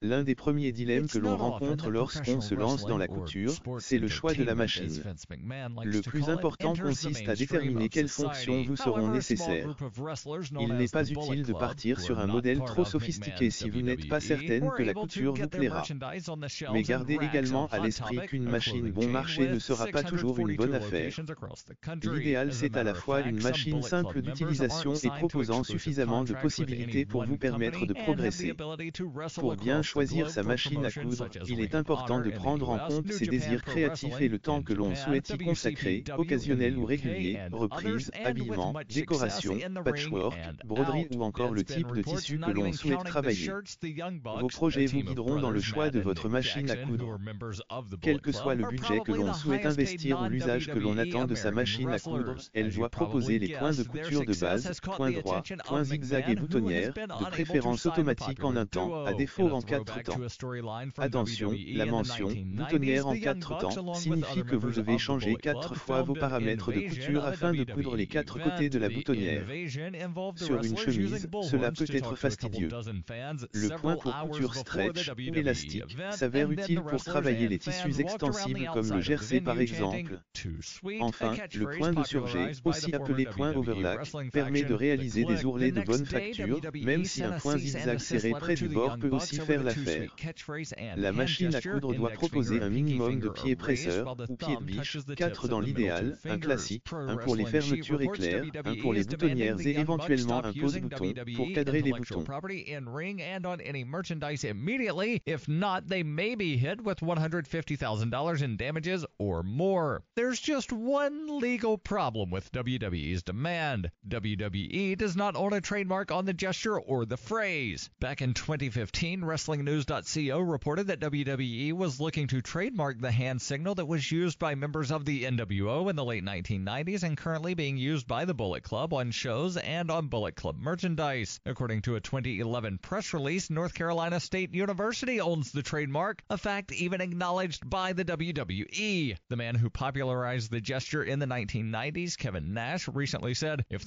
L'un des premiers dilemmes que l'on rencontre lorsqu'on se lance dans la couture, c'est le choix de la machine. Le plus important consiste à déterminer quelles fonctions vous seront nécessaires. Il n'est pas utile de partir sur un modèle trop sophistiqué si vous n'êtes pas certaine que la couture vous plaira. Mais gardez également à l'esprit qu'une machine bon marché ne sera pas toujours une bonne affaire. L'idéal, c'est à la fois une machine simple d'utilisation et proposant suffisamment de possibilités pour vous permettre de progresser. Pour bien choisir sa machine à coudre, il est important de prendre en compte ses désirs créatifs et le temps que l'on souhaite y consacrer, occasionnel ou régulier, reprise, habillement, décoration, patchwork, broderie ou encore le type de tissu que l'on souhaite travailler. Vos projets vous guideront dans le choix de votre machine à coudre. Quel que soit le budget que l'on souhaite investir ou l'usage que l'on attend de sa machine à coudre, elle doit proposer les coins de couture de base, coins droits, coins zigzag et boutonnières, de préférence automatique en un temps, à défaut en 4 temps. Attention, la mention « boutonnière en 4 temps » signifie que vous devez changer 4 fois vos paramètres de couture afin de coudre les 4 côtés de la boutonnière. Sur une chemise, cela peut être fastidieux. Le point pour couture stretch ou élastique s'avère utile pour travailler les tissus extensibles comme le jersey par exemple. Enfin, le point de surjet, aussi appelé point overlock, permet de réaliser des ourlets de bonne facture, même si un point zigzag serré près du bord peut aussi faire l'affaire. La machine à coudre doit proposer un minimum de pieds presseurs, ou pieds de biche, 4 dans l'idéal, un classique, un pour les fermetures éclairs, un pour les boutonnières et éventuellement un pose-bouton, pour cadrer les boutons. If not, they may be hit with $150,000 in damages or more. There's just one legal problem with WWE's demand. WWE does not own a trademark on the gesture or the phrase. Back in 2015, WrestlingNews.co reported that WWE was looking to trademark the hand signal that was used by members of the NWO in the late 1990s and currently being used by the Bullet Club on shows and on Bullet Club merchandise. According to a 2011 press release, North Carolina State University owns the trademark, a fact even acknowledged by the WWE. The man who popularized the gesture in the 1990s, Kevin Nash, recently said, "If